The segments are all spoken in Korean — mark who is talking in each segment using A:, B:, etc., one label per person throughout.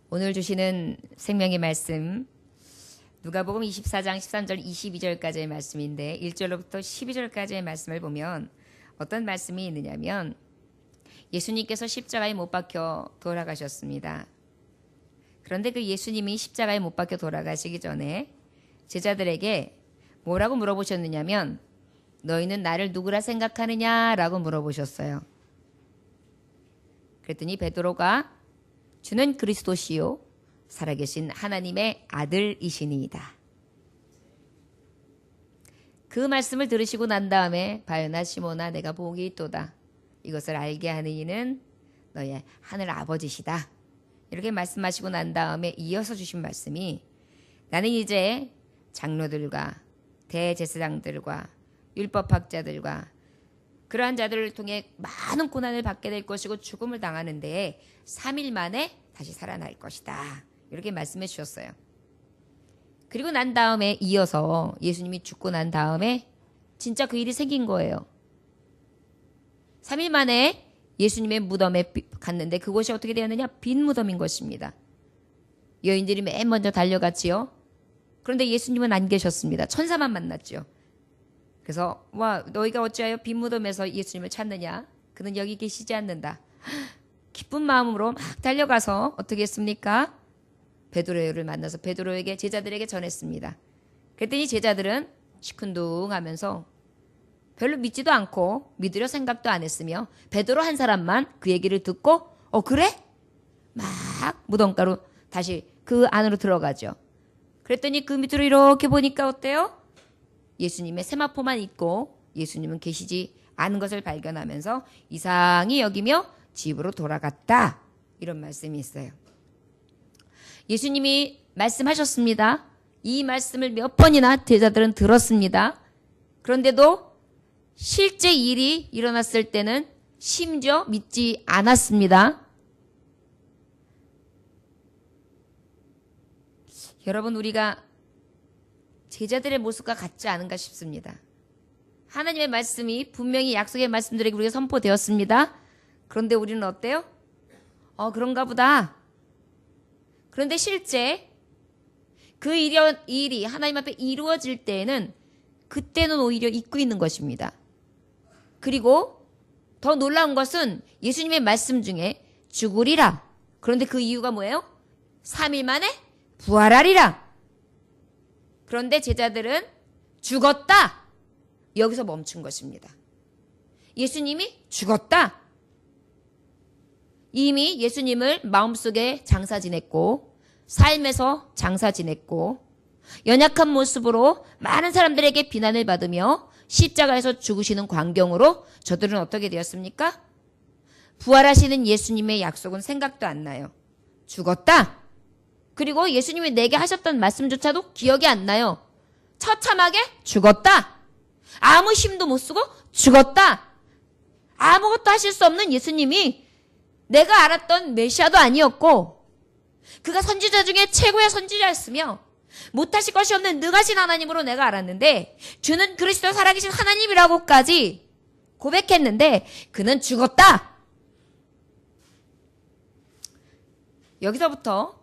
A: 오늘 주시는 생명의 말씀 누가복음 24장 13절 22절까지의 말씀인데 1절로부터 12절까지의 말씀을 보면 어떤 말씀이 있느냐면 예수님께서 십자가에 못 박혀 돌아가셨습니다. 그런데 그 예수님이 십자가에 못 박혀 돌아가시기 전에 제자들에게 뭐라고 물어보셨느냐면 너희는 나를 누구라 생각하느냐라고 물어보셨어요. 그랬더니 베드로가 주는 그리스도시요 살아계신 하나님의 아들이시니이다. 그 말씀을 들으시고 난 다음에 바요나 시모나 내가 복이 있도다. 이것을 알게 하는 이는 너의 하늘 아버지시다. 이렇게 말씀하시고 난 다음에 이어서 주신 말씀이 나는 이제 장로들과 대제사장들과 율법학자들과 그러한 자들을 통해 많은 고난을 받게 될 것이고 죽음을 당하는데 3일 만에 다시 살아날 것이다. 이렇게 말씀해 주셨어요. 그리고 난 다음에 이어서 예수님이 죽고 난 다음에 진짜 그 일이 생긴 거예요. 3일 만에 예수님의 무덤에 갔는데 그곳이 어떻게 되었느냐? 빈 무덤인 것입니다. 여인들이 맨 먼저 달려갔지요. 그런데 예수님은 안 계셨습니다. 천사만 만났죠. 그래서 와 너희가 어찌하여 빈 무덤에서 예수님을 찾느냐? 그는 여기 계시지 않는다. 기쁜 마음으로 막 달려가서 어떻게 했습니까? 베드로를 만나서 베드로에게 제자들에게 전했습니다. 그랬더니 제자들은 시큰둥하면서 별로 믿지도 않고 믿으려 생각도 안 했으며 베드로 한 사람만 그 얘기를 듣고 그래? 막 무덤가로 다시 그 안으로 들어가죠. 그랬더니 그 밑으로 이렇게 보니까 어때요? 예수님의 세마포만 있고 예수님은 계시지 않은 것을 발견하면서 이상히 여기며 집으로 돌아갔다. 이런 말씀이 있어요. 예수님이 말씀하셨습니다. 이 말씀을 몇 번이나 제자들은 들었습니다. 그런데도 실제 일이 일어났을 때는 심지어 믿지 않았습니다. 여러분 우리가 제자들의 모습과 같지 않은가 싶습니다. 하나님의 말씀이 분명히 약속의 말씀들에게 우리가 선포되었습니다. 그런데 우리는 어때요? 그런가 보다. 그런데 실제 그 일이 하나님 앞에 이루어질 때에는 그때는 오히려 잊고 있는 것입니다. 그리고 더 놀라운 것은 예수님의 말씀 중에 죽으리라. 그런데 그 이유가 뭐예요? 3일 만에 부활하리라. 그런데 제자들은 죽었다. 여기서 멈춘 것입니다. 예수님이 죽었다. 이미 예수님을 마음속에 장사 지냈고 삶에서 장사 지냈고 연약한 모습으로 많은 사람들에게 비난을 받으며 십자가에서 죽으시는 광경으로 저들은 어떻게 되었습니까? 부활하시는 예수님의 약속은 생각도 안 나요. 죽었다. 그리고 예수님이 내게 하셨던 말씀조차도 기억이 안 나요. 처참하게 죽었다. 아무 힘도 못 쓰고 죽었다. 아무것도 하실 수 없는 예수님이 내가 알았던 메시아도 아니었고 그가 선지자 중에 최고의 선지자였으며 못하실 것이 없는 능하신 하나님으로 내가 알았는데 주는 그리스도 살아계신 하나님이라고까지 고백했는데 그는 죽었다. 여기서부터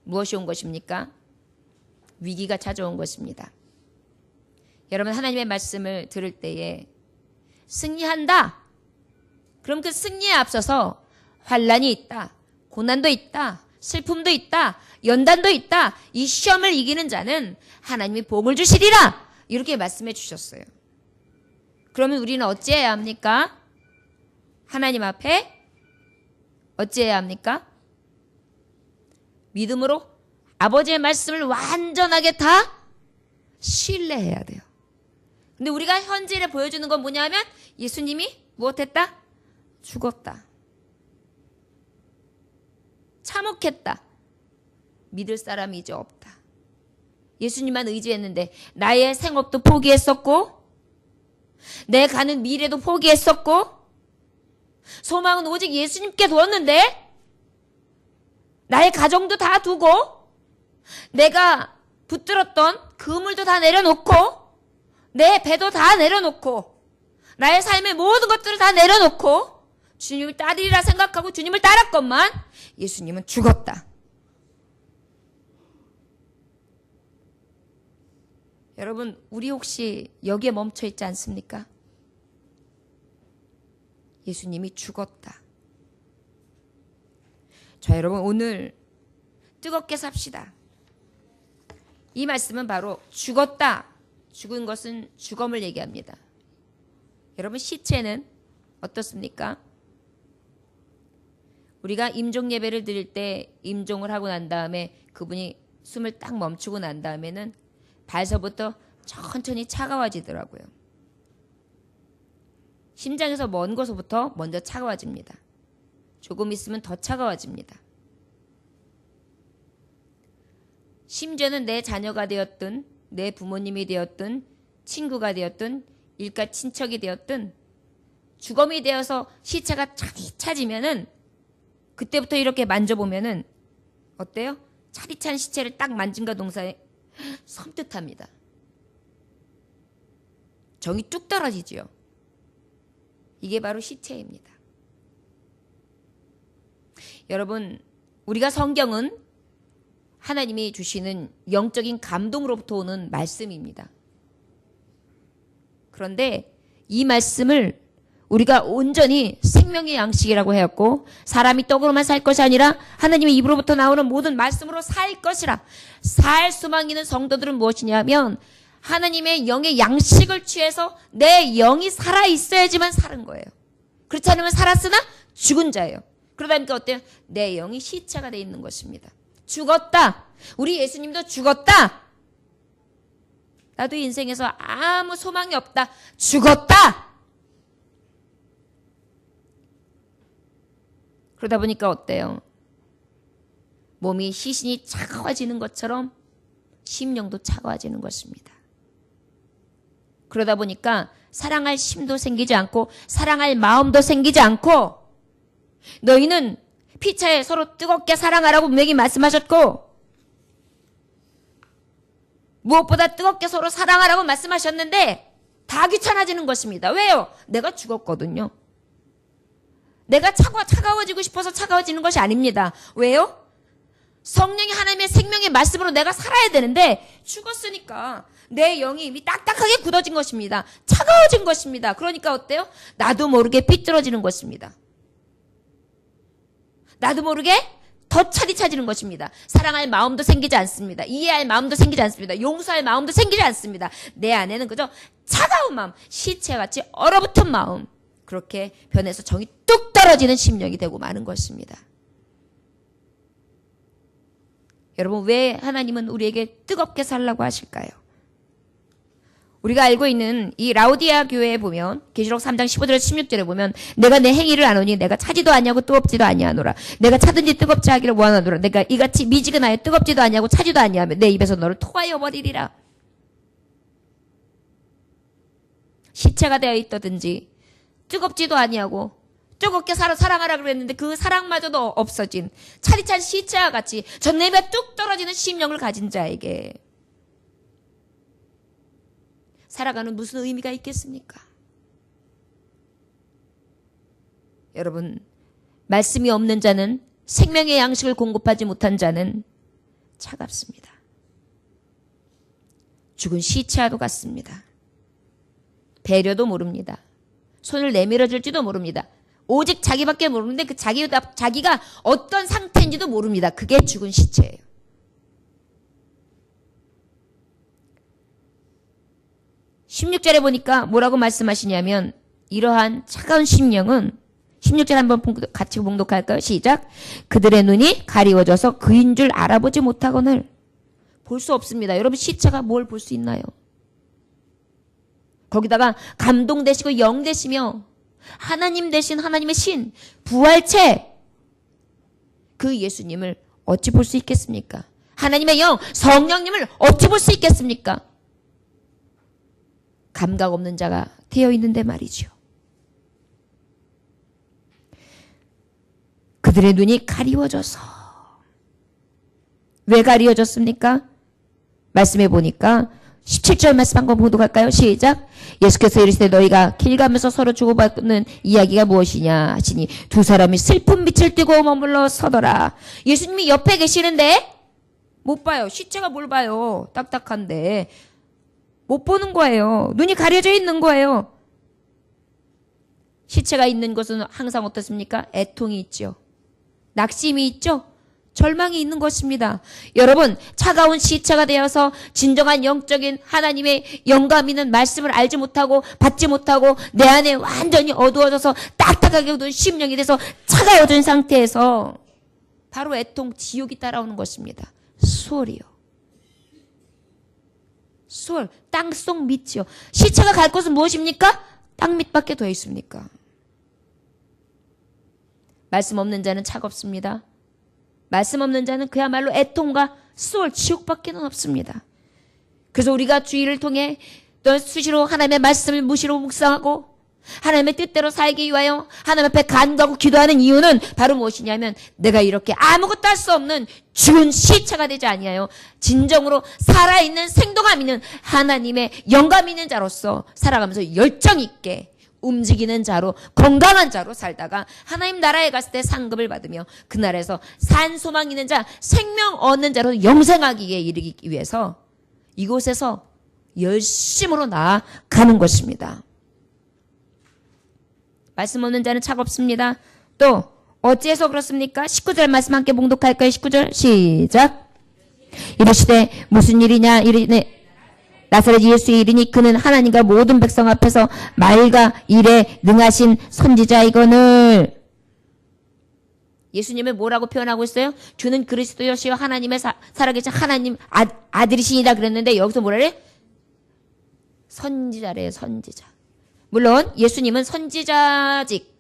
A: 무엇이 온 것입니까? 위기가 찾아온 것입니다. 여러분 하나님의 말씀을 들을 때에 승리한다. 그럼 그 승리에 앞서서 환난이 있다. 고난도 있다. 슬픔도 있다. 연단도 있다. 이 시험을 이기는 자는 하나님이 복을 주시리라. 이렇게 말씀해 주셨어요. 그러면 우리는 어찌해야 합니까? 하나님 앞에 어찌해야 합니까? 믿음으로 아버지의 말씀을 완전하게 다 신뢰해야 돼요. 근데 우리가 현실에 보여주는 건 뭐냐면 예수님이 무엇했다? 죽었다. 참혹했다. 믿을 사람이 이제 없다. 예수님만 의지했는데 나의 생업도 포기했었고 내 가는 미래도 포기했었고 소망은 오직 예수님께 두었는데 나의 가정도 다 두고 내가 붙들었던 그물도 다 내려놓고 내 배도 다 내려놓고 나의 삶의 모든 것들을 다 내려놓고 주님의 딸이라 생각하고 주님을 따랐건만 예수님은 죽었다. 여러분, 우리 혹시 여기에 멈춰 있지 않습니까? 예수님이 죽었다. 자, 여러분, 오늘 뜨겁게 삽시다. 이 말씀은 바로 죽었다. 죽은 것은 죽음을 얘기합니다. 여러분, 시체는 어떻습니까? 우리가 임종 예배를 드릴 때 임종을 하고 난 다음에 그분이 숨을 딱 멈추고 난 다음에는 발서부터 천천히 차가워지더라고요. 심장에서 먼 곳부터 먼저 차가워집니다. 조금 있으면 더 차가워집니다. 심지어는 내 자녀가 되었든 내 부모님이 되었든 친구가 되었든 일가 친척이 되었든 죽음이 되어서 시체가 차지면은 그때부터 이렇게 만져보면은 어때요? 차디찬 시체를 딱 만진가 동사에 섬뜩합니다. 정이 뚝 떨어지지요. 이게 바로 시체입니다. 여러분, 우리가 성경은 하나님이 주시는 영적인 감동으로부터 오는 말씀입니다. 그런데 이 말씀을 우리가 온전히 생명의 양식이라고 하였고 사람이 떡으로만 살 것이 아니라 하나님의 입으로부터 나오는 모든 말씀으로 살 것이라. 살 수만 있는 성도들은 무엇이냐면 하나님의 영의 양식을 취해서 내 영이 살아있어야지만 사는 거예요. 그렇지 않으면 살았으나 죽은 자예요. 그러다 보니까 어때요? 내 영이 시체가 돼 있는 것입니다. 죽었다. 우리 예수님도 죽었다. 나도 인생에서 아무 소망이 없다. 죽었다. 그러다 보니까 어때요? 몸이 시신이 차가워지는 것처럼 심령도 차가워지는 것입니다. 그러다 보니까 사랑할 힘도 생기지 않고 사랑할 마음도 생기지 않고 너희는 피차에 서로 뜨겁게 사랑하라고 분명히 말씀하셨고 무엇보다 뜨겁게 서로 사랑하라고 말씀하셨는데 다 귀찮아지는 것입니다. 왜요? 내가 죽었거든요. 내가 차가워지고 싶어서 차가워지는 것이 아닙니다. 왜요? 성령이 하나님의 생명의 말씀으로 내가 살아야 되는데 죽었으니까 내 영이 이미 딱딱하게 굳어진 것입니다. 차가워진 것입니다. 그러니까 어때요? 나도 모르게 삐뚤어지는 것입니다. 나도 모르게 더 차디차지는 것입니다. 사랑할 마음도 생기지 않습니다. 이해할 마음도 생기지 않습니다. 용서할 마음도 생기지 않습니다. 내 안에는 그저 차가운 마음, 시체같이 얼어붙은 마음, 그렇게 변해서 정이 뚝 떨어지는 심령이 되고 마는 것입니다. 여러분, 왜 하나님은 우리에게 뜨겁게 살라고 하실까요? 우리가 알고 있는 이 라우디아 교회에 보면 계시록 3장 15절에서 16절에 보면 내가 내 행위를 아노니 내가 차지도 아니하고 뜨겁지도 아니하노라. 내가 차든지 뜨겁지 하기를 원하노라. 내가 이같이 미지근하여 뜨겁지도 아니하고 차지도 아니하며 내 입에서 너를 토하여 버리리라. 시체가 되어 있다든지 뜨겁지도 아니하고 뜨겁게 사랑하라 그랬는데 그 사랑마저도 없어진 차디찬 시체와 같이 전내며 뚝 떨어지는 심령을 가진 자에게 살아가는 무슨 의미가 있겠습니까? 여러분, 말씀이 없는 자는 생명의 양식을 공급하지 못한 자는 차갑습니다. 죽은 시체와도 같습니다. 배려도 모릅니다. 손을 내밀어줄지도 모릅니다. 오직 자기밖에 모르는데 그 자기가 어떤 상태인지도 모릅니다. 그게 죽은 시체예요. (16절에) 보니까 뭐라고 말씀하시냐면 이러한 차가운 심령은 16절 한번 같이 봉독할까요? 시작. 그들의 눈이 가리워져서 그인 줄 알아보지 못하거늘. 볼 수 없습니다. 여러분, 시체가 뭘 볼 수 있나요? 거기다가 감동되시고 영되시며 하나님 되신 하나님의 신, 부활체, 그 예수님을 어찌 볼 수 있겠습니까? 하나님의 영, 성령님을 어찌 볼 수 있겠습니까? 감각 없는 자가 되어 있는데 말이죠. 그들의 눈이 가리워져서. 왜 가리워졌습니까? 말씀해 보니까 17절 말씀 한번 보도록 할까요? 시작. 예수께서 이르시되 너희가 길 가면서 서로 주고받는 이야기가 무엇이냐 하시니 두 사람이 슬픈 빛을 띠고 머물러 서더라. 예수님이 옆에 계시는데 못 봐요. 시체가 뭘 봐요. 딱딱한데 못 보는 거예요. 눈이 가려져 있는 거예요. 시체가 있는 곳은 항상 어떻습니까? 애통이 있죠. 낙심이 있죠. 절망이 있는 것입니다. 여러분, 차가운 시체가 되어서 진정한 영적인 하나님의 영감 있는 말씀을 알지 못하고 받지 못하고 내 안에 완전히 어두워져서 딱딱하게 어두운 심령이 돼서 차가워진 상태에서 바로 애통, 지옥이 따라오는 것입니다. 수월이요. 수월, 땅속 밑이요. 시체가 갈 곳은 무엇입니까? 땅 밑밖에 더 있습니까? 말씀 없는 자는 차갑습니다. 말씀 없는 자는 그야말로 애통과 수월, 지옥밖에는 없습니다. 그래서 우리가 주의를 통해 또 수시로 하나님의 말씀을 무시로 묵상하고 하나님의 뜻대로 살기 위하여 하나님 앞에 간구하고 기도하는 이유는 바로 무엇이냐면 내가 이렇게 아무것도 할 수 없는 죽은 시체가 되지 아니하여 진정으로 살아있는 생동감 있는 하나님의 영감 있는 자로서 살아가면서 열정 있게 움직이는 자로 건강한 자로 살다가 하나님 나라에 갔을 때 상급을 받으며 그 나라에서 산 소망 있는 자 생명 얻는 자로 영생하기에 이르기 위해서 이곳에서 열심으로 나아가는 것입니다. 말씀 없는 자는 차갑습니다. 또 어찌해서 그렇습니까? 19절 말씀 함께 봉독할까요? 19절 시작. 이르시되 무슨 일이냐 이르네 나사렛 예수의 일이니 그는 하나님과 모든 백성 앞에서 말과 일에 능하신 선지자이거늘. 예수님을 뭐라고 표현하고 있어요? 주는 그리스도시여 하나님의 살아계신 하나님 아들이시니라 그랬는데 여기서 뭐라 그래? 선지자래요. 선지자. 물론 예수님은 선지자직,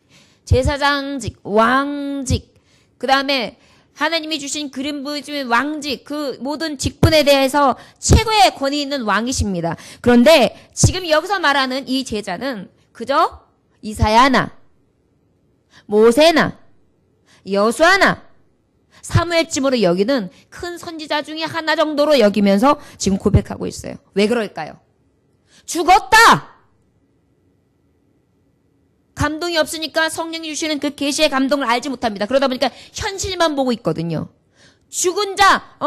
A: 제사장직, 왕직, 그 다음에 하나님이 주신 그림 부여주신 왕직, 그 모든 직분에 대해서 최고의 권위 있는 왕이십니다. 그런데 지금 여기서 말하는 이 제자는 그저 이사야나, 모세나, 여수아나, 사무엘쯤으로 여기는 큰 선지자 중에 하나 정도로 여기면서 지금 고백하고 있어요. 왜 그럴까요? 죽었다! 감동이 없으니까 성령이 주시는 그 계시의 감동을 알지 못합니다. 그러다 보니까 현실만 보고 있거든요. 죽은 자,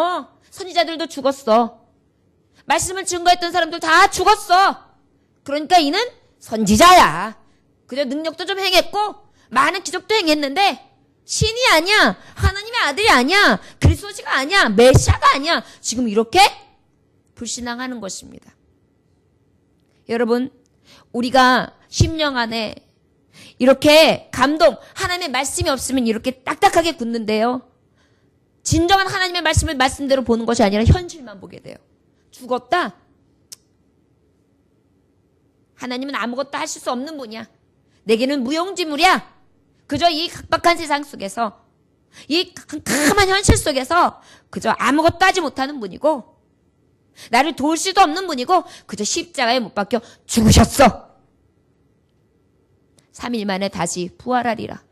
A: 선지자들도 죽었어. 말씀을 증거했던 사람들 다 죽었어. 그러니까 이는 선지자야. 그저 능력도 좀 행했고 많은 기적도 행했는데 신이 아니야. 하나님의 아들이 아니야. 그리스도시가 아니야. 메시아가 아니야. 지금 이렇게 불신앙하는 것입니다. 여러분, 우리가 심령 안에 이렇게 감동, 하나님의 말씀이 없으면 이렇게 딱딱하게 굳는데요. 진정한 하나님의 말씀을 말씀대로 보는 것이 아니라 현실만 보게 돼요. 죽었다? 하나님은 아무것도 하실 수 없는 분이야. 내게는 무용지물이야. 그저 이 각박한 세상 속에서, 이 캄캄한 현실 속에서 그저 아무것도 하지 못하는 분이고 나를 도울 수도 없는 분이고 그저 십자가에 못 박혀 죽으셨어. 3일 만에 다시 부활하리라.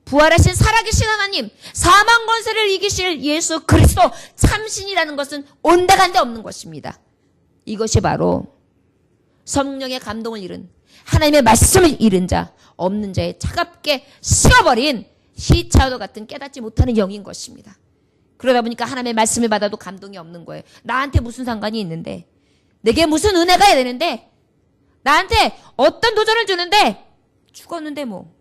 A: 부활하신 살아계신 하나님, 사망 권세를 이기실 예수 그리스도 참신이라는 것은 온데간데 없는 것입니다. 이것이 바로 성령의 감동을 잃은, 하나님의 말씀을 잃은 자, 없는 자의 차갑게 식어버린 시차도 같은 깨닫지 못하는 영인 것입니다. 그러다 보니까 하나님의 말씀을 받아도 감동이 없는 거예요. 나한테 무슨 상관이 있는데, 내게 무슨 은혜가 되는데, 나한테 어떤 도전을 주는데, 죽었는데 뭐.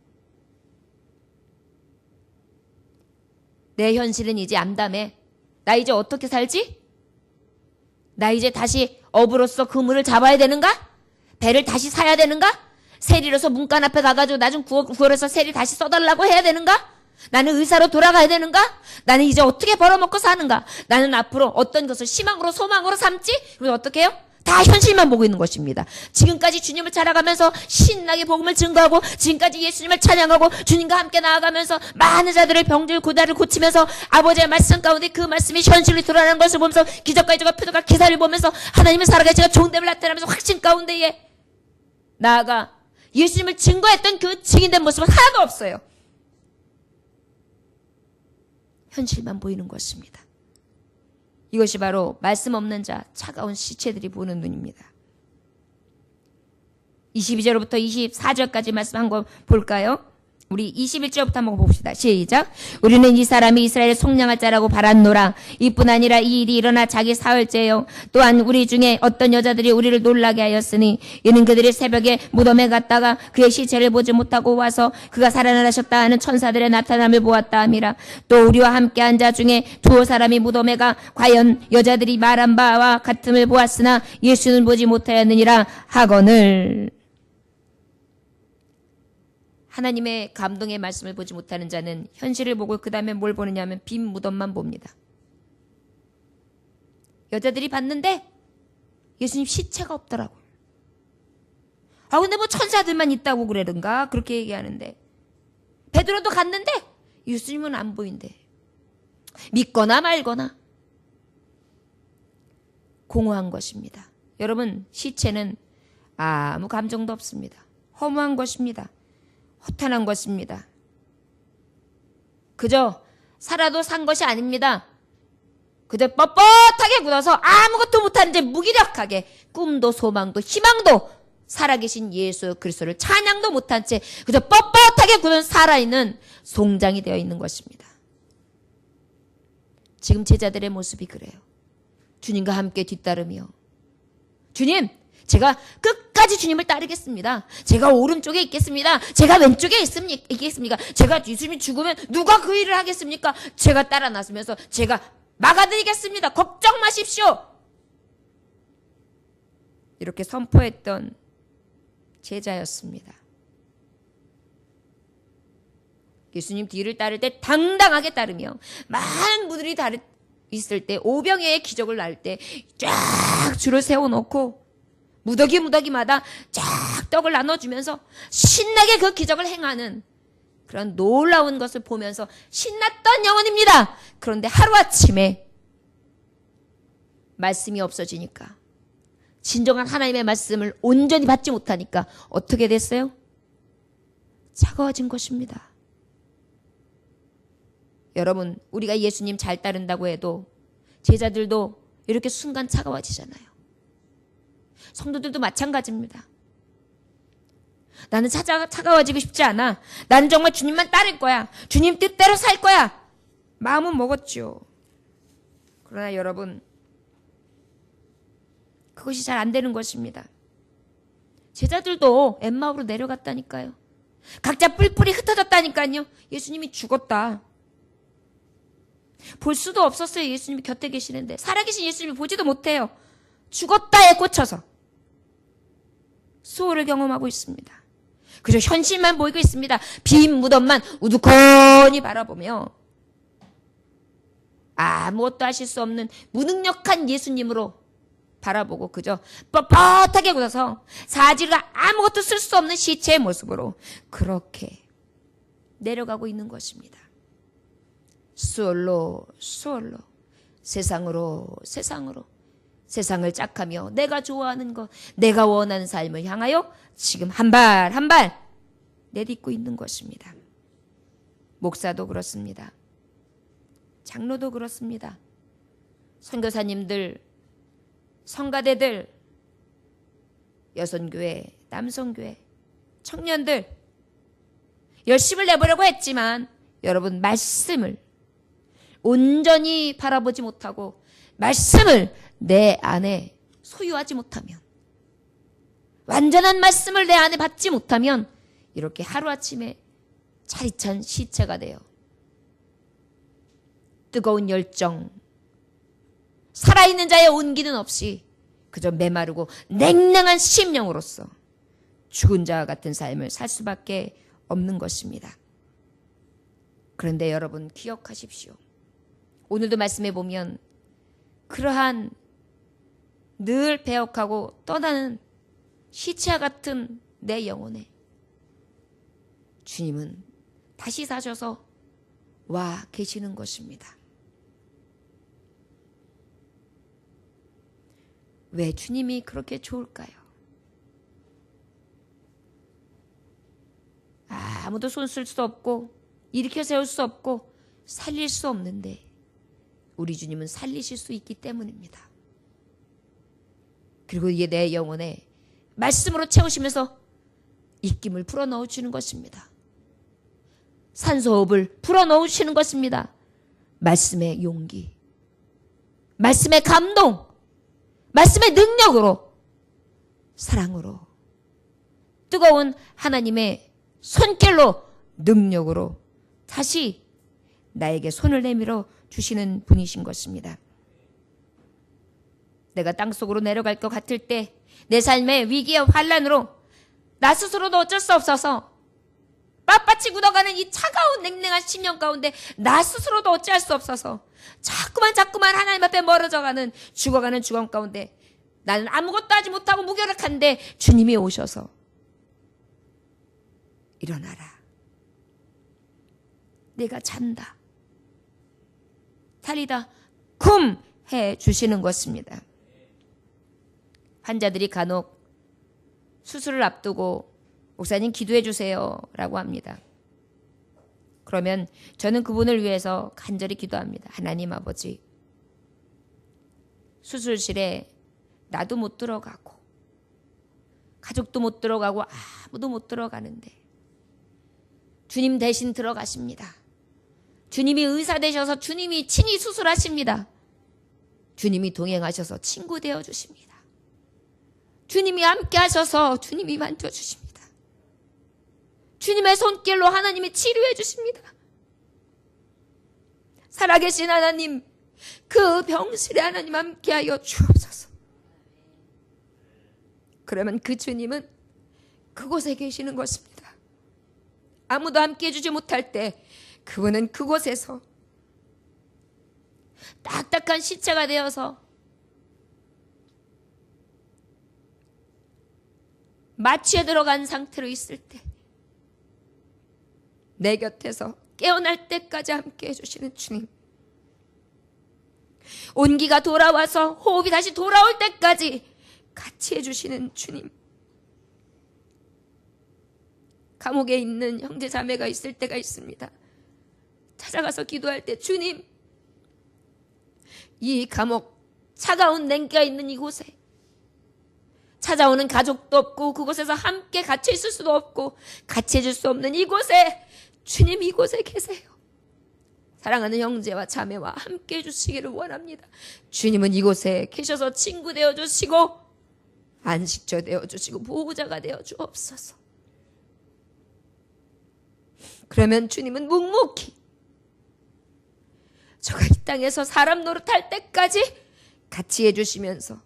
A: 내 현실은 이제 암담해. 나 이제 어떻게 살지? 나 이제 다시 어부로서 그물을 잡아야 되는가? 배를 다시 사야 되는가? 세리로서 문간 앞에 가가지고 나 좀 구걸해서 세리 다시 써달라고 해야 되는가? 나는 의사로 돌아가야 되는가? 나는 이제 어떻게 벌어먹고 사는가? 나는 앞으로 어떤 것을 희망으로 소망으로 삼지? 그래서 어떻게 해요? 다 현실만 보고 있는 것입니다. 지금까지 주님을 찾아가면서 신나게 복음을 증거하고 지금까지 예수님을 찬양하고 주님과 함께 나아가면서 많은 자들의 병들 고달을 고치면서 아버지의 말씀 가운데 그 말씀이 현실로 드러나는 것을 보면서 기적과 이적과 표적과 기사를 보면서 하나님의 살아계시가 종됨을 나타내면서 확신 가운데에 나아가 예수님을 증거했던 그 증인된 모습은 하나도 없어요. 현실만 보이는 것입니다. 이것이 바로 말씀 없는 자, 차가운 시체들이 보는 눈입니다. 22절부터 24절까지 말씀 한번 볼까요? 우리 21절부터 한번 봅시다. 시작. 우리는 이 사람이 이스라엘의 속량할 자라고 바랐노라. 이뿐 아니라 이 일이 일어나 자기 사흘째요. 또한 우리 중에 어떤 여자들이 우리를 놀라게 하였으니 이는 그들이 새벽에 무덤에 갔다가 그의 시체를 보지 못하고 와서 그가 살아나셨다 하는 천사들의 나타남을 보았다 함이라. 또 우리와 함께한 자 중에 두 사람이 무덤에 가 과연 여자들이 말한 바와 같음을 보았으나 예수는 보지 못하였느니라 하거늘. 하나님의 감동의 말씀을 보지 못하는 자는 현실을 보고 그 다음에 뭘 보느냐 하면 빈 무덤만 봅니다. 여자들이 봤는데 예수님 시체가 없더라고요. 근데 뭐 천사들만 있다고 그러던가 그렇게 얘기하는데, 베드로도 갔는데 예수님은 안 보인대. 믿거나 말거나 공허한 것입니다. 여러분, 시체는 아무 감정도 없습니다. 허무한 것입니다. 허탄한 것입니다. 그저 살아도 산 것이 아닙니다. 그저 뻣뻣하게 굳어서 아무것도 못하는 채 무기력하게 꿈도 소망도 희망도 살아계신 예수 그리스도를 찬양도 못한 채 그저 뻣뻣하게 굳은 살아있는 송장이 되어 있는 것입니다. 지금 제자들의 모습이 그래요. 주님과 함께 뒤따르며, 주님, 제가 끝까지 주님을 따르겠습니다. 제가 오른쪽에 있겠습니다. 제가 왼쪽에 있겠습니까? 제가 예수님이 죽으면 누가 그 일을 하겠습니까? 제가 따라 나서면서 제가 막아드리겠습니다. 걱정 마십시오. 이렇게 선포했던 제자였습니다. 예수님 뒤를 따를 때 당당하게 따르며, 많은 분들이 있을 때, 오병이어의 기적을 날 때 쫙 줄을 세워놓고 무더기마다 쫙 떡을 나눠주면서 신나게 그 기적을 행하는 그런 놀라운 것을 보면서 신났던 영혼입니다. 그런데 하루아침에 말씀이 없어지니까, 진정한 하나님의 말씀을 온전히 받지 못하니까 어떻게 됐어요? 차가워진 것입니다. 여러분, 우리가 예수님 잘 따른다고 해도 제자들도 이렇게 순간 차가워지잖아요. 성도들도 마찬가지입니다. 나는 차가워지고 싶지 않아. 나는 정말 주님만 따를 거야. 주님 뜻대로 살 거야. 마음은 먹었죠. 그러나 여러분, 그것이 잘 안 되는 것입니다. 제자들도 엠마오로 내려갔다니까요. 각자 뿔뿔이 흩어졌다니까요. 예수님이 죽었다. 볼 수도 없었어요. 예수님이 곁에 계시는데. 살아계신 예수님을 보지도 못해요. 죽었다에 꽂혀서 수호를 경험하고 있습니다. 그저 현실만 보이고 있습니다. 빈 무덤만 우두커니 바라보며 아무것도 하실 수 없는 무능력한 예수님으로 바라보고 그저 뻣뻣하게 굳어서 사지가 아무것도 쓸 수 없는 시체의 모습으로 그렇게 내려가고 있는 것입니다. 수월로 세상으로 세상을 짝하며 내가 좋아하는 것, 내가 원하는 삶을 향하여 지금 한 발 한 발 내딛고 있는 것입니다. 목사도 그렇습니다. 장로도 그렇습니다. 선교사님들, 성가대들, 여성교회, 남성교회, 청년들 열심을 내보려고 했지만 여러분, 말씀을 온전히 바라보지 못하고 말씀을 내 안에 소유하지 못하면, 완전한 말씀을 내 안에 받지 못하면 이렇게 하루아침에 차리찬 시체가 되어 뜨거운 열정, 살아있는 자의 온기는 없이 그저 메마르고 냉랭한 심령으로서 죽은 자와 같은 삶을 살 수밖에 없는 것입니다. 그런데 여러분, 기억하십시오. 오늘도 말씀해 보면 그러한 늘 배역하고 떠나는 시체와 같은 내 영혼에 주님은 다시 사셔서 와 계시는 것입니다. 왜 주님이 그렇게 좋을까요? 아무도 손 쓸 수 없고 일으켜 세울 수 없고 살릴 수 없는데 우리 주님은 살리실 수 있기 때문입니다. 그리고 이게 내 영혼에 말씀으로 채우시면서 입김을 불어넣어주는 것입니다. 산소호흡을 불어넣으시는 것입니다. 말씀의 용기, 말씀의 감동, 말씀의 능력으로, 사랑으로, 뜨거운 하나님의 손길로, 능력으로 다시 나에게 손을 내밀어 주시는 분이신 것입니다. 내가 땅속으로 내려갈 것 같을 때 내 삶의 위기와 환난으로 나 스스로도 어쩔 수 없어서 빳빳이 굳어가는 이 차가운 냉랭한 심령 가운데 나 스스로도 어찌할 수 없어서 자꾸만 하나님 앞에 멀어져가는 죽어가는 죽음 가운데 나는 아무것도 하지 못하고 무기력한데 주님이 오셔서 일어나라. 내가 잔다. 탈리다 쿰 해 주시는 것입니다. 환자들이 간혹 수술을 앞두고 목사님 기도해 주세요 라고 합니다. 그러면 저는 그분을 위해서 간절히 기도합니다. 하나님 아버지, 수술실에 나도 못 들어가고 가족도 못 들어가고 아무도 못 들어가는데 주님 대신 들어가십니다. 주님이 의사 되셔서 주님이 친히 수술하십니다. 주님이 동행하셔서 친구 되어 주십니다. 주님이 함께 하셔서 주님이 만져주십니다. 주님의 손길로 하나님이 치료해 주십니다. 살아계신 하나님, 그 병실에 하나님 함께하여 주옵소서. 그러면 그 주님은 그곳에 계시는 것입니다. 아무도 함께해 주지 못할 때 그분은 그곳에서 딱딱한 시체가 되어서 마취에 들어간 상태로 있을 때 내 곁에서 깨어날 때까지 함께해 주시는 주님, 온기가 돌아와서 호흡이 다시 돌아올 때까지 같이 해주시는 주님, 감옥에 있는 형제 자매가 있을 때가 있습니다. 찾아가서 기도할 때 주님, 이 감옥 차가운 냉기가 있는 이곳에 찾아오는 가족도 없고 그곳에서 함께 같이 있을 수도 없고 같이 해줄 수 없는 이곳에 주님, 이곳에 계세요. 사랑하는 형제와 자매와 함께 해주시기를 원합니다. 주님은 이곳에 계셔서 친구 되어주시고 안식처 되어주시고 보호자가 되어주옵소서. 그러면 주님은 묵묵히 저가 이 땅에서 사람 노릇할 때까지 같이 해주시면서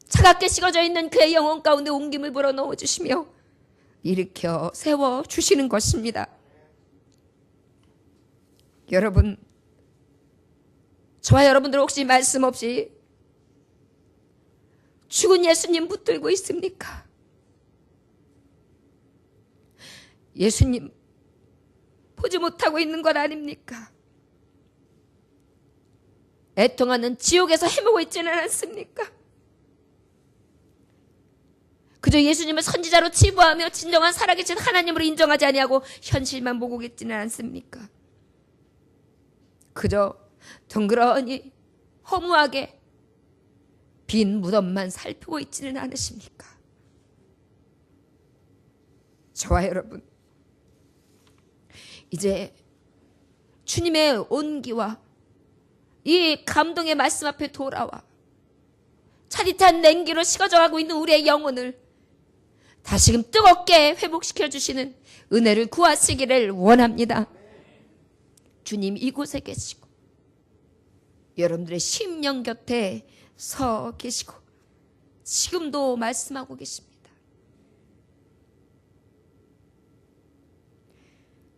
A: 차갑게 식어져 있는 그의 영혼 가운데 옮김을 불어넣어 주시며 일으켜 세워주시는 것입니다. 여러분, 저와 여러분들 혹시 말씀 없이 죽은 예수님 붙들고 있습니까? 예수님 보지 못하고 있는 것 아닙니까? 애통하는 지옥에서 헤매고 있지는 않습니까? 그저 예수님을 선지자로 치부하며 진정한 살아계신 하나님으로 인정하지 아니하고 현실만 보고 있지는 않습니까? 그저 덩그러니 허무하게 빈 무덤만 살피고 있지는 않으십니까? 저와 여러분, 이제 주님의 온기와 이 감동의 말씀 앞에 돌아와 차디찬 냉기로 식어져가고 있는 우리의 영혼을 다시금 뜨겁게 회복시켜 주시는 은혜를 구하시기를 원합니다. 주님 이곳에 계시고 여러분들의 심령 곁에 서 계시고 지금도 말씀하고 계십니다.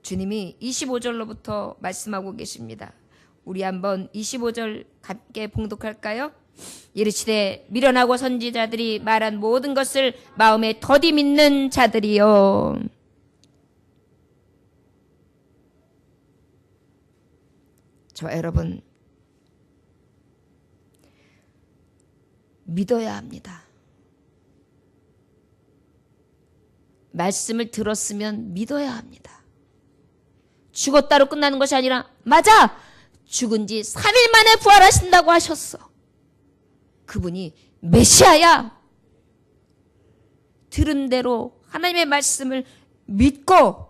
A: 주님이 25절로부터 말씀하고 계십니다. 우리 한번 25절 함께 봉독할까요? 이르시되 미련하고 선지자들이 말한 모든 것을 마음에 더디 믿는 자들이요. 저와 여러분, 믿어야 합니다. 말씀을 들었으면 믿어야 합니다. 죽었다로 끝나는 것이 아니라 맞아! 죽은 지 3일 만에 부활하신다고 하셨어. 그분이 메시아야. 들은 대로 하나님의 말씀을 믿고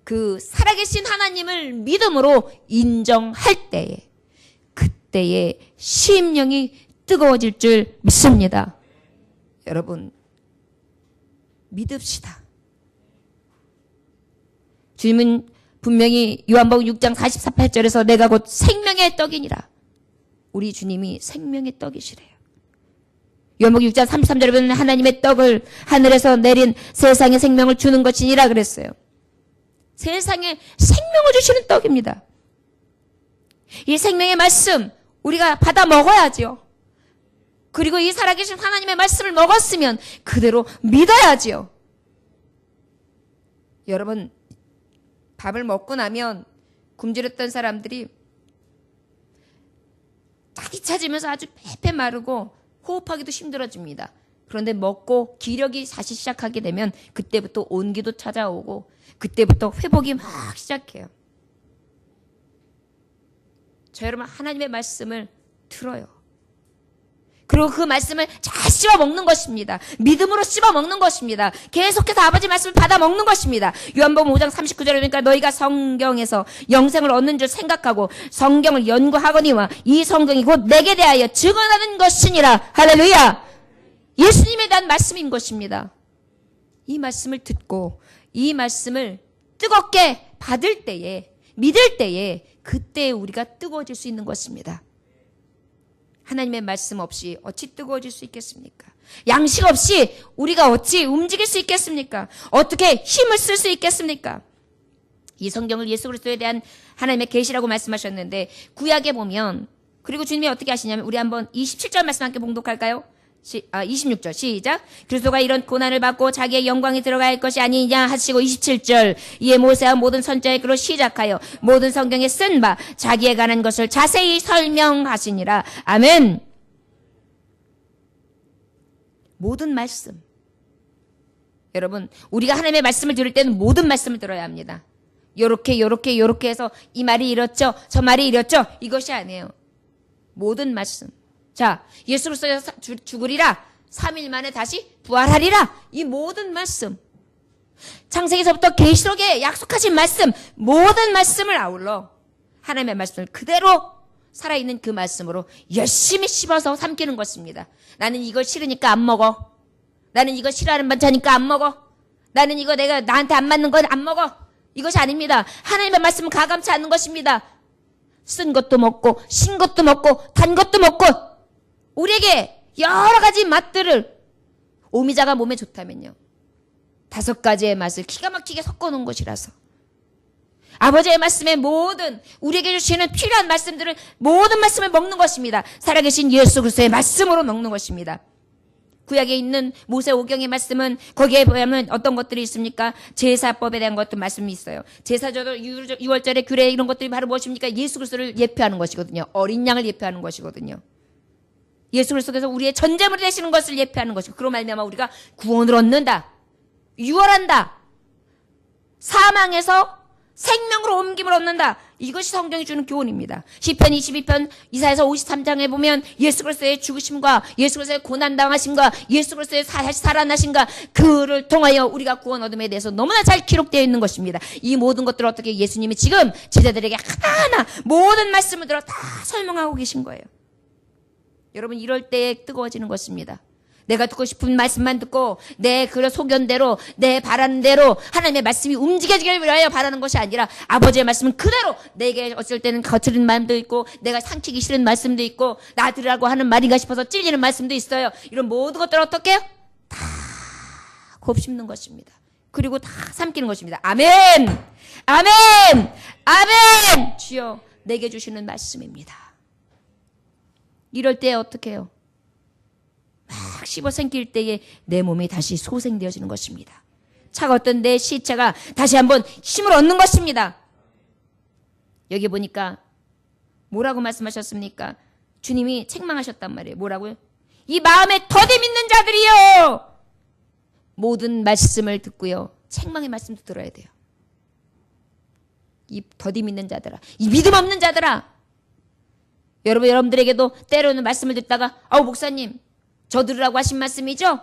A: 그 살아계신 하나님을 믿음으로 인정할 때에 그때에 심령이 뜨거워질 줄 믿습니다. 여러분 믿읍시다. 주님은 분명히 요한복음 6장 44, 8절에서 내가 곧 생명의 떡이니라. 우리 주님이 생명의 떡이시래요. 요한복음 6장 33절에 보면 하나님의 떡을 하늘에서 내린 세상에 생명을 주는 것이니라 그랬어요. 세상에 생명을 주시는 떡입니다. 이 생명의 말씀 우리가 받아 먹어야지요. 그리고 이 살아계신 하나님의 말씀을 먹었으면 그대로 믿어야지요. 여러분 밥을 먹고 나면 굶주렸던 사람들이 자기 찾으면서 아주 패패 마르고 호흡하기도 힘들어집니다. 그런데 먹고 기력이 다시 시작하게 되면 그때부터 온기도 찾아오고 그때부터 회복이 막 시작해요. 저 여러분 하나님의 말씀을 들어요. 그리고 그 말씀을 잘 씹어 먹는 것입니다. 믿음으로 씹어 먹는 것입니다. 계속해서 아버지 말씀을 받아 먹는 것입니다. 요한복음 5장 39절에 보니까 너희가 성경에서 영생을 얻는 줄 생각하고 성경을 연구하거니와 이 성경이 곧 내게 대하여 증언하는 것이니라. 할렐루야. 예수님에 대한 말씀인 것입니다. 이 말씀을 듣고 이 말씀을 뜨겁게 받을 때에 믿을 때에 그때 우리가 뜨거워질 수 있는 것입니다. 하나님의 말씀 없이 어찌 뜨거워질 수 있겠습니까? 양식 없이 우리가 어찌 움직일 수 있겠습니까? 어떻게 힘을 쓸 수 있겠습니까? 이 성경을 예수 그리스도에 대한 하나님의 계시라고 말씀하셨는데 구약에 보면 그리고 주님이 어떻게 하시냐면 우리 한번 27절 말씀 함께 봉독할까요? 26절 시작. 그리스도가 이런 고난을 받고 자기의 영광에 들어갈 것이 아니냐 하시고 27절 이에 모세와 모든 선자의 글로 시작하여 모든 성경에 쓴 바 자기에 관한 것을 자세히 설명하시니라. 아멘. 모든 말씀. 여러분 우리가 하나님의 말씀을 들을 때는 모든 말씀을 들어야 합니다. 요렇게 해서 이 말이 이렇죠 저 말이 이렇죠 이것이 아니에요. 모든 말씀. 자, 예수 그리스도에서 죽으리라 3일 만에 다시 부활하리라. 이 모든 말씀 창세기서부터 계시록에 약속하신 말씀 모든 말씀을 아울러 하나님의 말씀을 그대로 살아있는 그 말씀으로 열심히 씹어서 삼키는 것입니다. 나는 이걸 싫으니까 안 먹어. 나는 이거 싫어하는 반찬이니까 안 먹어. 나는 이거 내가 나한테 안 맞는 건 안 먹어. 이것이 아닙니다. 하나님의 말씀은 가감치 않는 것입니다. 쓴 것도 먹고 신 것도 먹고 단 것도 먹고 우리에게 여러 가지 맛들을 오미자가 몸에 좋다면요 5가지의 맛을 기가 막히게 섞어놓은 것이라서 아버지의 말씀에 모든 우리에게 주시는 필요한 말씀들을 모든 말씀을 먹는 것입니다. 살아계신 예수 그리스도의 말씀으로 먹는 것입니다. 구약에 있는 모세 오경의 말씀은 거기에 보면 어떤 것들이 있습니까? 제사법에 대한 것도 말씀이 있어요. 제사절, 유월절의 규례 이런 것들이 바로 무엇입니까? 예수 그리스도를 예표하는 것이거든요. 어린 양을 예표하는 것이거든요. 예수 그리스도께서 우리의 전제물이 되시는 것을 예표하는 것이고 그로 말미암아 우리가 구원을 얻는다. 유월한다. 사망에서 생명으로 옮김을 얻는다. 이것이 성경이 주는 교훈입니다. 시편 22편 이사야서 53장에 보면 예수 그리스도의 죽으심과 예수 그리스도의 고난당하심과 예수 그리스도의 다시 살아나심과 그를 통하여 우리가 구원 얻음에 대해서 너무나 잘 기록되어 있는 것입니다. 이 모든 것들을 어떻게 예수님이 지금 제자들에게 하나하나 모든 말씀을 들어 다 설명하고 계신 거예요. 여러분 이럴 때에 뜨거워지는 것입니다. 내가 듣고 싶은 말씀만 듣고 내 그런 소견대로 내 바라는 대로 하나님의 말씀이 움직여지길 위하여 바라는 것이 아니라 아버지의 말씀은 그대로 내게 어쩔 때는 거칠은 마음도 있고 내가 삼키기 싫은 말씀도 있고 나 들으라고 하는 말인가 싶어서 찔리는 말씀도 있어요. 이런 모든 것들을 어떻게 해요? 다 곱씹는 것입니다. 그리고 다 삼키는 것입니다. 아멘! 아멘! 아멘! 주여 내게 주시는 말씀입니다. 이럴 때 어떻게 해요? 막 씹어 삼킬 때에 내 몸이 다시 소생되어지는 것입니다. 차가웠던 내 시체가 다시 한번 힘을 얻는 것입니다. 여기 보니까 뭐라고 말씀하셨습니까? 주님이 책망하셨단 말이에요. 뭐라고요? 이 마음에 더디 믿는 자들이요. 모든 말씀을 듣고요. 책망의 말씀도 들어야 돼요. 이 더디 믿는 자들아, 이 믿음 없는 자들아. 여러분들에게도 때로는 말씀을 듣다가 아우 목사님 저 들으라고 하신 말씀이죠?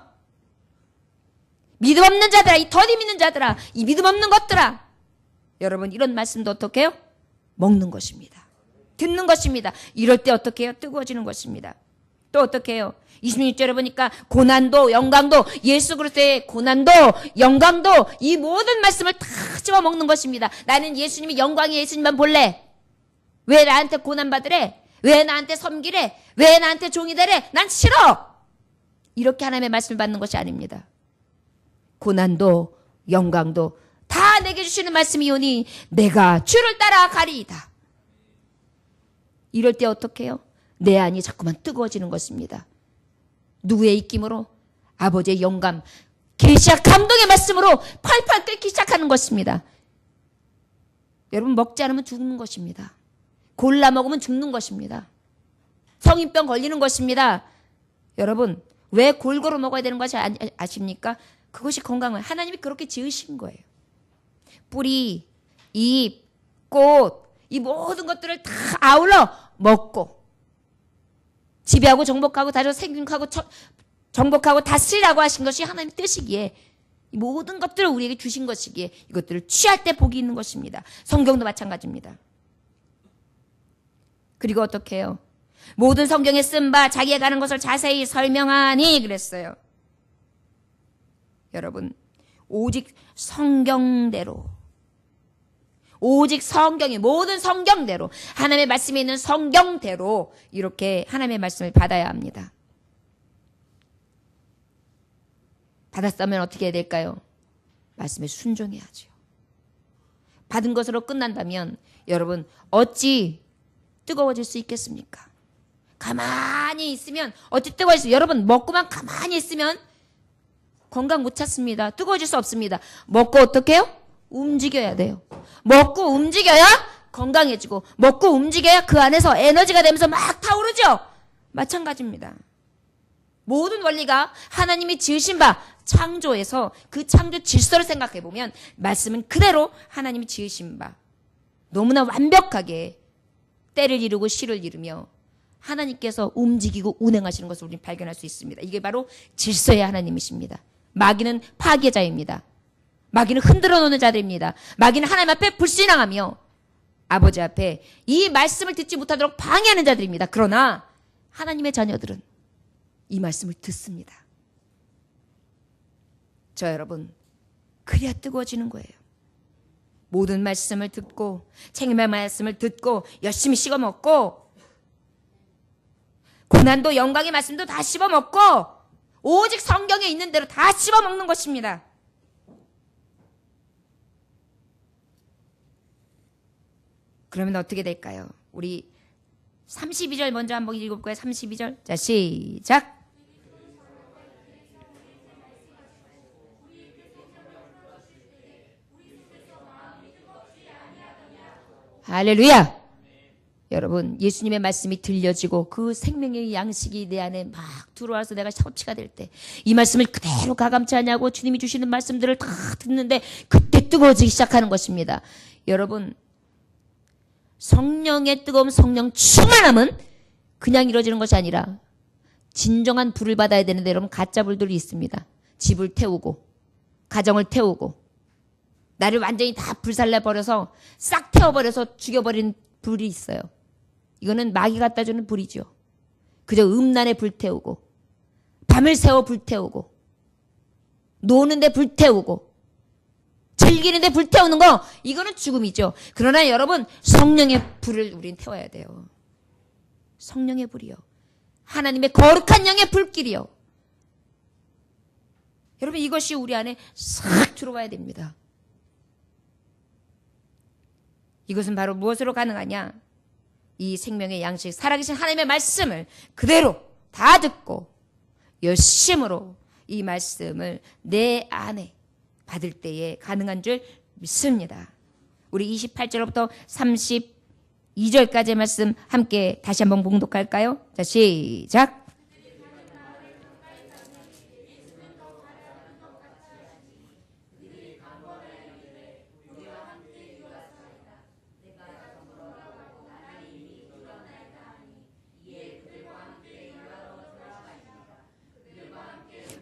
A: 믿음 없는 자들아, 이 더디 믿는 자들아, 이 믿음 없는 것들아. 여러분 이런 말씀도 어떻게 해요? 먹는 것입니다. 듣는 것입니다. 이럴 때 어떻게 해요? 뜨거워지는 것입니다. 또 어떻게 해요? 26절에 보니까 고난도 영광도 예수 그리스도의 고난도 영광도 이 모든 말씀을 다 집어먹는 것입니다. 나는 예수님이 영광의 예수님만 볼래. 왜 나한테 고난받으래? 왜 나한테 섬기래? 왜 나한테 종이 되래? 난 싫어. 이렇게 하나님의 말씀을 받는 것이 아닙니다. 고난도 영광도 다 내게 주시는 말씀이오니 내가 주를 따라 가리이다. 이럴 때 어떻게 해요? 내 안이 자꾸만 뜨거워지는 것입니다. 누구의 입김으로? 아버지의 영감, 계시와 감동의 말씀으로 팔팔 끓기 시작하는 것입니다. 여러분 먹지 않으면 죽는 것입니다. 골라 먹으면 죽는 것입니다. 성인병 걸리는 것입니다. 여러분 왜 골고루 먹어야 되는 것이 아십니까? 그것이 건강을 하나님이 그렇게 지으신 거예요. 뿌리, 잎, 꽃, 이 모든 것들을 다 아울러 먹고 지배하고 정복하고 다져 생육하고 정복하고 다스리라고 하신 것이 하나님의 뜻이기에 이 모든 것들을 우리에게 주신 것이기에 이것들을 취할 때 복이 있는 것입니다. 성경도 마찬가지입니다. 그리고 어떻게 해요? 모든 성경에 쓴 바 자기가 가는 것을 자세히 설명하니 그랬어요. 여러분 오직 성경대로 오직 성경이 모든 성경대로 하나님의 말씀에 있는 성경대로 이렇게 하나님의 말씀을 받아야 합니다. 받았다면 어떻게 해야 될까요? 말씀에 순종해야죠. 받은 것으로 끝난다면 여러분 어찌 뜨거워질 수 있겠습니까? 가만히 있으면 어찌 뜨거워질 수 여러분 먹고만 가만히 있으면 건강 못 찾습니다. 뜨거워질 수 없습니다. 먹고 어떻게 해요? 움직여야 돼요. 먹고 움직여야 건강해지고 먹고 움직여야 그 안에서 에너지가 되면서 막 타오르죠. 마찬가지입니다. 모든 원리가 하나님이 지으신 바 창조에서 그 창조 질서를 생각해 보면 말씀은 그대로 하나님이 지으신 바 너무나 완벽하게 때를 이루고 시를 이루며 하나님께서 움직이고 운행하시는 것을 우리는 발견할 수 있습니다. 이게 바로 질서의 하나님이십니다. 마귀는 파괴자입니다. 마귀는 흔들어 놓는 자들입니다. 마귀는 하나님 앞에 불신앙하며 아버지 앞에 이 말씀을 듣지 못하도록 방해하는 자들입니다. 그러나 하나님의 자녀들은 이 말씀을 듣습니다. 저 여러분 그래야 뜨거워지는 거예요. 모든 말씀을 듣고 책임의 말씀을 듣고 열심히 씹어먹고 고난도 영광의 말씀도 다 씹어먹고 오직 성경에 있는 대로 다 씹어먹는 것입니다. 그러면 어떻게 될까요? 우리 32절 먼저 한번 읽어볼까요? 32절. 자, 시작. 할렐루야. 여러분 예수님의 말씀이 들려지고 그 생명의 양식이 내 안에 막 들어와서 내가 섭취가 될 때 이 말씀을 그대로 가감치 않냐고 주님이 주시는 말씀들을 다 듣는데 그때 뜨거워지기 시작하는 것입니다. 여러분 성령의 뜨거움 성령 충만함은 그냥 이루어지는 것이 아니라 진정한 불을 받아야 되는데 여러분 가짜 불들이 있습니다. 집을 태우고 가정을 태우고 나를 완전히 다 불살라버려서 싹 태워버려서 죽여버리는 불이 있어요. 이거는 마귀가 갖다 주는 불이죠. 그저 음란에 불태우고 밤을 새워 불태우고 노는데 불태우고 즐기는데 불태우는 거 이거는 죽음이죠. 그러나 여러분 성령의 불을 우린 태워야 돼요. 성령의 불이요. 하나님의 거룩한 영의 불길이요. 여러분 이것이 우리 안에 싹 들어와야 됩니다. 이것은 바로 무엇으로 가능하냐? 이 생명의 양식, 살아계신 하나님의 말씀을 그대로 다 듣고 열심으로 이 말씀을 내 안에 받을 때에 가능한 줄 믿습니다. 우리 28절부터 32절까지의 말씀 함께 다시 한번 봉독할까요? 자, 시작.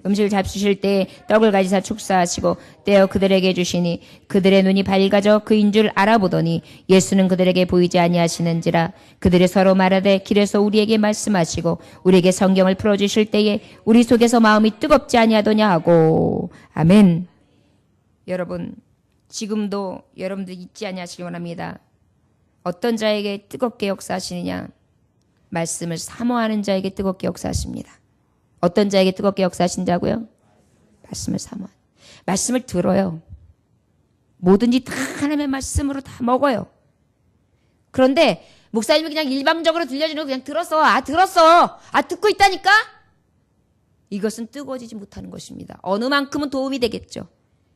A: 음식을 잡수실 때 떡을 가지사 축사하시고 떼어 그들에게 주시니 그들의 눈이 밝아져 그인 줄 알아보더니 예수는 그들에게 보이지 아니하시는지라. 그들이 서로 말하되 길에서 우리에게 말씀하시고 우리에게 성경을 풀어주실 때에 우리 속에서 마음이 뜨겁지 아니하더냐 하고. 아멘. 여러분, 지금도 여러분들 잊지 아니하시기 원합니다. 어떤 자에게 뜨겁게 역사하시느냐? 말씀을 사모하는 자에게 뜨겁게 역사하십니다. 어떤 자에게 뜨겁게 역사하신다고요? 말씀을 사모하는. 말씀을 들어요. 뭐든지 다 하나님의 말씀으로 다 먹어요. 그런데 목사님이 그냥 일방적으로 들려주는 거 그냥 들었어. 들었어. 듣고 있다니까? 이것은 뜨거워지지 못하는 것입니다. 어느 만큼은 도움이 되겠죠.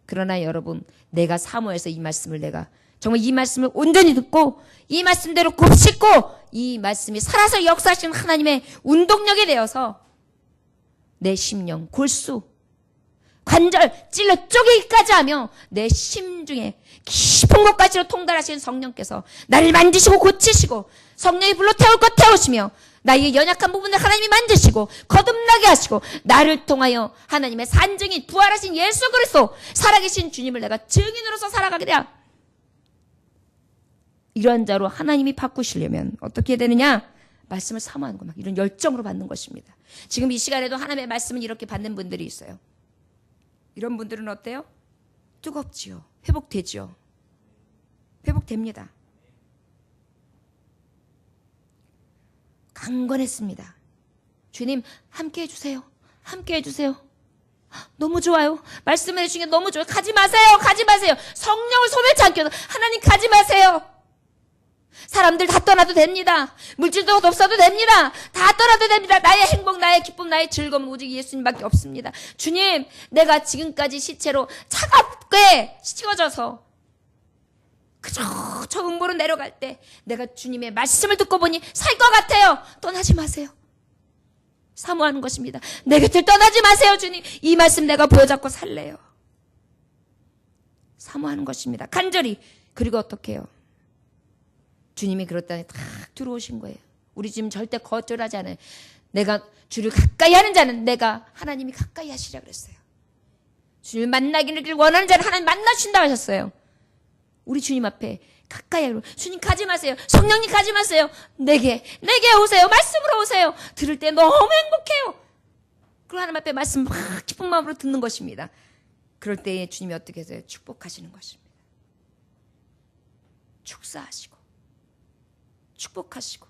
A: 그러나 여러분, 내가 사모해서 이 말씀을 내가 정말 이 말씀을 온전히 듣고 이 말씀대로 곱씹고 이 말씀이 살아서 역사하시는 하나님의 운동력이 되어서 내 심령, 골수, 관절 찔러 쪼개기까지 하며 내 심중에 깊은 곳까지로 통달하시는 성령께서 나를 만지시고 고치시고 성령이 불로 태울 것 태우시며 나의 연약한 부분을 하나님이 만지시고 거듭나게 하시고 나를 통하여 하나님의 산증인 부활하신 예수 그리스도 살아계신 주님을 내가 증인으로서 살아가게 돼야. 이러한 자로 하나님이 바꾸시려면 어떻게 해야 되느냐? 말씀을 사모하는 거 막 이런 열정으로 받는 것입니다. 지금 이 시간에도 하나님의 말씀을 이렇게 받는 분들이 있어요. 이런 분들은 어때요? 뜨겁지요. 회복되지요. 회복됩니다. 강건했습니다. 주님 함께 해주세요. 함께 해주세요. 너무 좋아요. 말씀해 주신 게 너무 좋아요. 가지 마세요. 가지 마세요. 성령을 소멸치 않게 해서 하나님 가지 마세요. 사람들 다 떠나도 됩니다. 물질도 없어도 됩니다. 다 떠나도 됩니다. 나의 행복, 나의 기쁨, 나의 즐거움 오직 예수님밖에 없습니다. 주님, 내가 지금까지 시체로 차갑게 식어져서 그저 저 음보로 내려갈 때 내가 주님의 말씀을 듣고 보니 살 것 같아요. 떠나지 마세요. 사모하는 것입니다. 내 곁을 떠나지 마세요. 주님, 이 말씀 내가 보여잡고 살래요. 사모하는 것입니다. 간절히. 그리고 어떻게 해요? 주님이 그렇다니 딱 들어오신 거예요. 우리 지금 절대 거절하지 않아요. 내가 주를 가까이 하는 자는 내가 하나님이 가까이 하시라 그랬어요. 주님을 만나기를 원하는 자는 하나님 만나신다고 하셨어요. 우리 주님 앞에 가까이 하고 주님 가지 마세요. 성령님 가지 마세요. 내게 오세요. 말씀으로 오세요. 들을 때 너무 행복해요. 그리고 하나님 앞에 말씀 막 기쁜 마음으로 듣는 것입니다. 그럴 때에 주님이 어떻게 해서요? 축복하시는 것입니다. 축사하시고 축복하시고.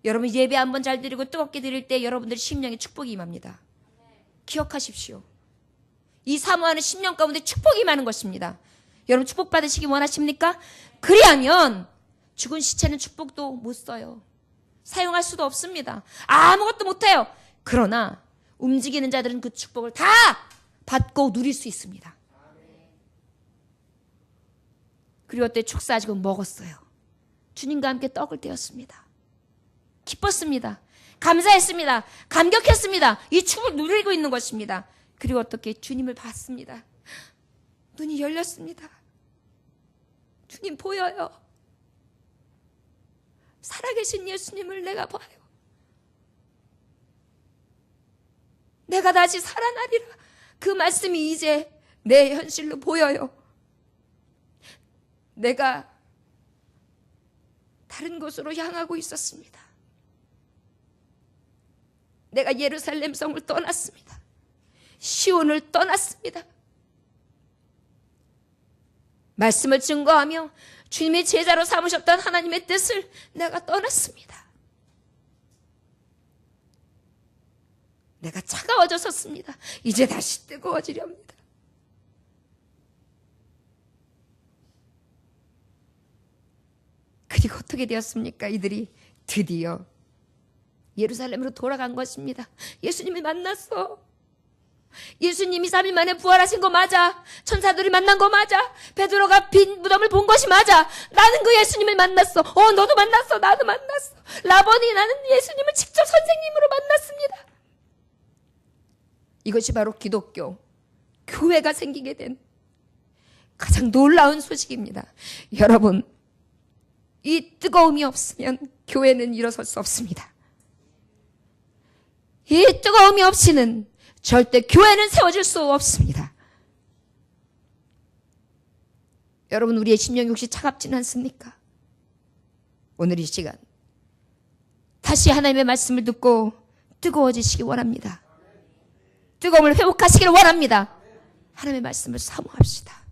A: 여러분 예배 한번 잘 드리고 뜨겁게 드릴 때 여러분들 심령에 축복이 임합니다. 기억하십시오. 이 사모하는 심령 가운데 축복이 임하는 것입니다. 여러분 축복 받으시기 원하십니까? 그리하면 죽은 시체는 축복도 못 써요. 사용할 수도 없습니다. 아무것도 못해요. 그러나 움직이는 자들은 그 축복을 다 받고 누릴 수 있습니다. 그리고 그때 축사하시고 먹었어요. 주님과 함께 떡을 떼었습니다. 기뻤습니다. 감사했습니다. 감격했습니다. 이 축복을 누리고 있는 것입니다. 그리고 어떻게 주님을 봤습니다. 눈이 열렸습니다. 주님 보여요. 살아계신 예수님을 내가 봐요. 내가 다시 살아나리라. 그 말씀이 이제 내 현실로 보여요. 내가 다른 곳으로 향하고 있었습니다. 내가 예루살렘 성을 떠났습니다. 시온을 떠났습니다. 말씀을 증거하며 주님의 제자로 삼으셨던 하나님의 뜻을 내가 떠났습니다. 내가 차가워졌었습니다. 이제 다시 뜨거워지려 합니다. 그리고 어떻게 되었습니까? 이들이 드디어 예루살렘으로 돌아간 것입니다. 예수님을 만났어. 예수님이 3일 만에 부활하신 거 맞아. 천사들이 만난 거 맞아. 베드로가 빈 무덤을 본 것이 맞아. 나는 그 예수님을 만났어. 너도 만났어. 나도 만났어. 라보니, 나는 예수님을 직접 선생님으로 만났습니다. 이것이 바로 기독교, 교회가 생기게 된 가장 놀라운 소식입니다. 여러분, 이 뜨거움이 없으면 교회는 일어설 수 없습니다. 이 뜨거움이 없이는 절대 교회는 세워질 수 없습니다. 여러분, 우리의 심령 역시 차갑지는 않습니까? 오늘 이 시간 다시 하나님의 말씀을 듣고 뜨거워지시기 원합니다. 뜨거움을 회복하시기를 원합니다. 하나님의 말씀을 사모합시다.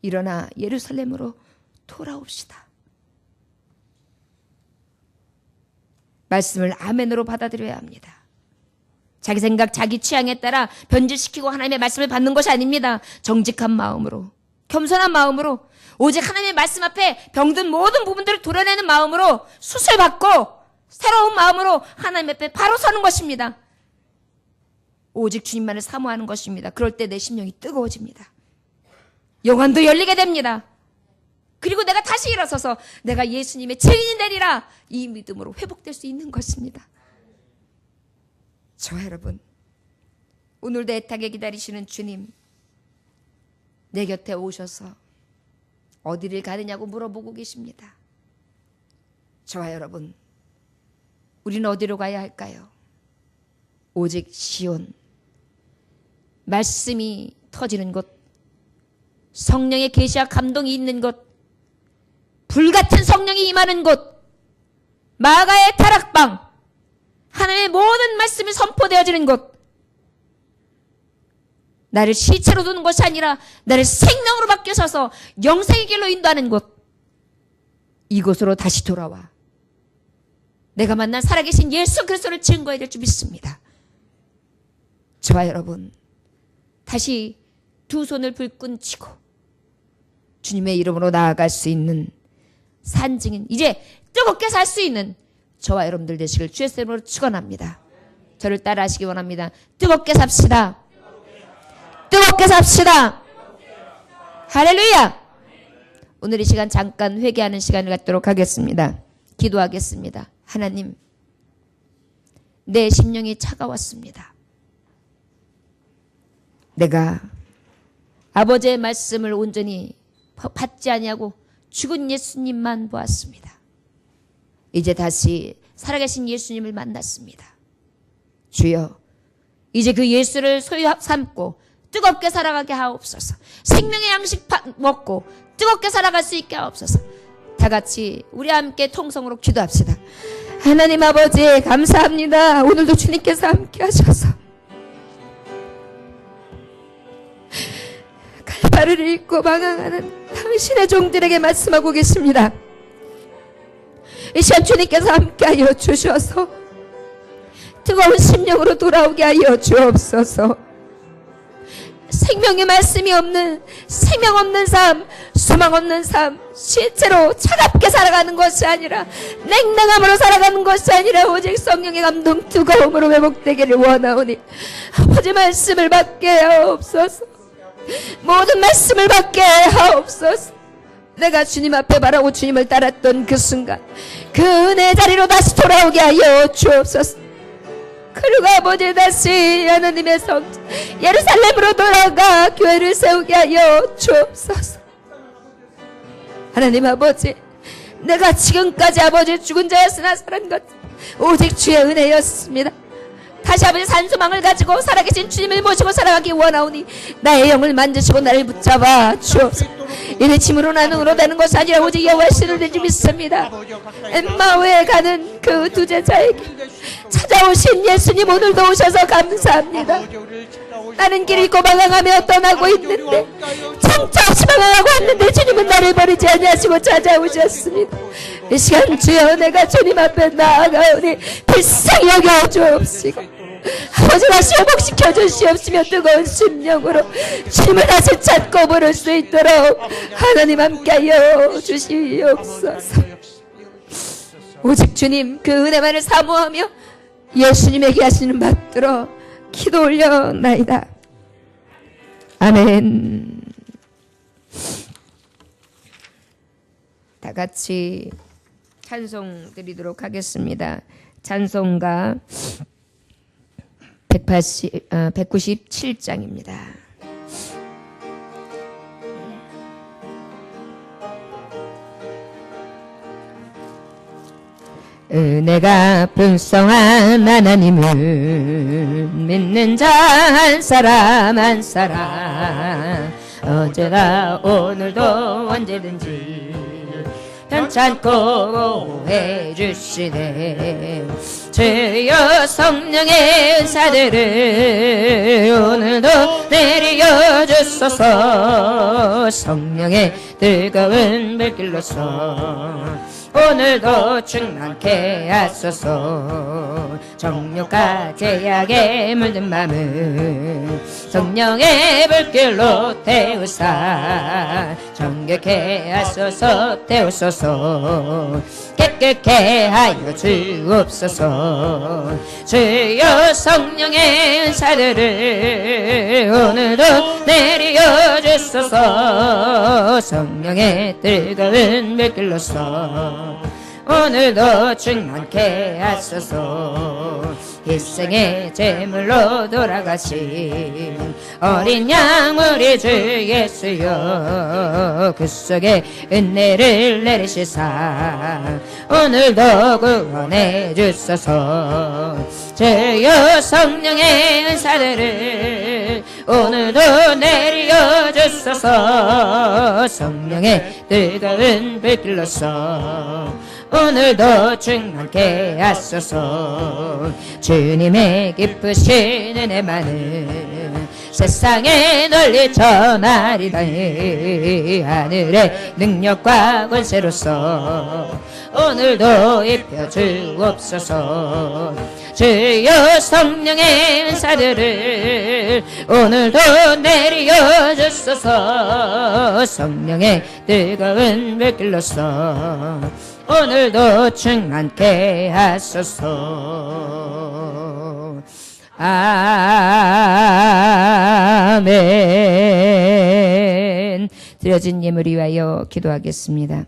A: 일어나 예루살렘으로 돌아옵시다. 말씀을 아멘으로 받아들여야 합니다. 자기 생각, 자기 취향에 따라 변질시키고 하나님의 말씀을 받는 것이 아닙니다. 정직한 마음으로, 겸손한 마음으로, 오직 하나님의 말씀 앞에 병든 모든 부분들을 도려내는 마음으로 수술받고 새로운 마음으로 하나님 앞에 바로 서는 것입니다. 오직 주님만을 사모하는 것입니다. 그럴 때 내 심령이 뜨거워집니다. 영혼도 열리게 됩니다. 그리고 내가 다시 일어서서 내가 예수님의 증인이 되리라, 이 믿음으로 회복될 수 있는 것입니다. 저와 여러분, 오늘도 애타게 기다리시는 주님, 내 곁에 오셔서 어디를 가느냐고 물어보고 계십니다. 저와 여러분, 우리는 어디로 가야 할까요? 오직 시온, 말씀이 터지는 곳, 성령의 계시와 감동이 있는 곳, 불같은 성령이 임하는 곳, 마가의 타락방, 하나님의 모든 말씀이 선포되어지는 곳, 나를 시체로 두는 것이 아니라 나를 생명으로 바뀌어서 영생의 길로 인도하는 곳, 이곳으로 다시 돌아와 내가 만난 살아계신 예수 그리스도를 증거해야 될 줄 믿습니다. 저와 여러분, 다시 두 손을 불끈 쥐고 주님의 이름으로 나아갈 수 있는 산증인, 이제 뜨겁게 살 수 있는 저와 여러분들 되시길 주의 이름으로 축원합니다. 저를 따라 하시기 원합니다. 뜨겁게 삽시다. 뜨겁게 삽시다. 할렐루야. 오늘 이 시간 잠깐 회개하는 시간을 갖도록 하겠습니다. 기도하겠습니다. 하나님, 내 심령이 차가웠습니다. 내가 아버지의 말씀을 온전히 받지 아니하고 죽은 예수님만 보았습니다. 이제 다시 살아계신 예수님을 만났습니다. 주여, 이제 그 예수를 소유 삼고 뜨겁게 살아가게 하옵소서. 생명의 양식 먹고 뜨겁게 살아갈 수 있게 하옵소서. 다 같이 우리 함께 통성으로 기도합시다. 하나님 아버지, 감사합니다. 오늘도 주님께서 함께 하셔서 갈바를 읽고 방황하는 당신의 종들에게 말씀하고 계십니다. 이 시간 주님께서 함께하여 주셔서 뜨거운 심령으로 돌아오게 하여 주옵소서. 생명의 말씀이 없는, 생명 없는 삶, 소망 없는 삶, 실제로 차갑게 살아가는 것이 아니라, 냉랭함으로 살아가는 것이 아니라 오직 성령의 감동, 뜨거움으로 회복되기를 원하오니 아버지 말씀을 받게 하옵소서. 모든 말씀을 받게 하옵소서. 내가 주님 앞에 바라고 주님을 따랐던 그 순간, 그 은혜의 자리로 다시 돌아오게 하여 주옵소서. 그리고 아버지, 다시 하나님의 성 예루살렘으로 돌아가 교회를 세우게 하여 주옵소서. 하나님 아버지, 내가 지금까지 아버지 죽은 자였으나 살은 것 오직 주의 은혜였습니다. 다시 아버지 산소망을 가지고 살아계신 주님을 모시고 살아가기 원하오니 나의 영을 만드시고 나를 붙잡아 주옵소서. 이내 힘으로 나는 으로 되는 것이 아니라 오직 여호와의 신을 되지 믿습니다. 엠마오에 가는 그 두 제자에게 찾아오신 예수님, 오늘도 오셔서 감사합니다. 나는 길 잃고 방황하며 떠나고 있는데, 정처 없이 방황하고 왔는데 주님은 나를 버리지 아니하시고 찾아오셨습니다. 이 시간 주여, 내가 주님 앞에 나아가오니 불쌍히 여겨 주옵시고 아버지 다시 회복시켜 주시옵시며 뜨거운 심령으로 주님을 다시 찾고 부를 수 있도록 하나님 함께하여 주시옵소서. 오직 주님 그 은혜만을 사모하며 예수님에게 하시는 받들어 기도 올려나이다. 아멘. 다 같이 찬송 드리도록 하겠습니다. 찬송가 197장입니다. 은혜가 풍성한 하나님을 믿는 자 한 사람 한 사람 어제나 오늘도 언제든지 편찮고 해주시네. 주여 성령의 은사들을 오늘도 내려 주소서. 성령의 뜨거운 불길로서 오늘도 충만케 하소서. 정욕과 제약에 물든 맘을 성령의 불길로 태우사 정결케 하소서. 태우소서. 깨끗게 하여 주옵소서. 주여 성령의 은사들을 오늘도 내려 주소서. 성령의 뜨거운 불길로서 오늘도 충만케 하소서. 희생의 제물로 돌아가신 어린 양 우리 주 예수여 그 속에 은혜를 내리시사 오늘도 구원해 주소서. 주여 성령의 은사들을 오늘도 내려 주소서. 성령의 뜨거운 불길로서 오늘도 충만케 하소서. 주님의 기쁘신 은혜만을 세상에 널리 전하리다니 하늘의 능력과 권세로서 오늘도 입혀 주옵소서. 주여 성령의 은사들을 오늘도 내려 주소서. 성령의 뜨거운 불길로서 오늘도 충만케 하소서. 아멘. 드려진 예물 위하여 기도하겠습니다.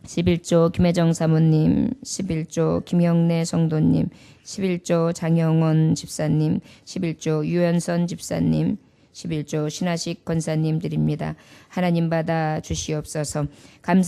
A: 11조 김혜정 사모님, 11조 김영래 성도님, 11조 장영원 집사님, 11조 유연선 집사님, 11조 신하식 권사님 드립니다. 하나님 받아 주시옵소서. 감사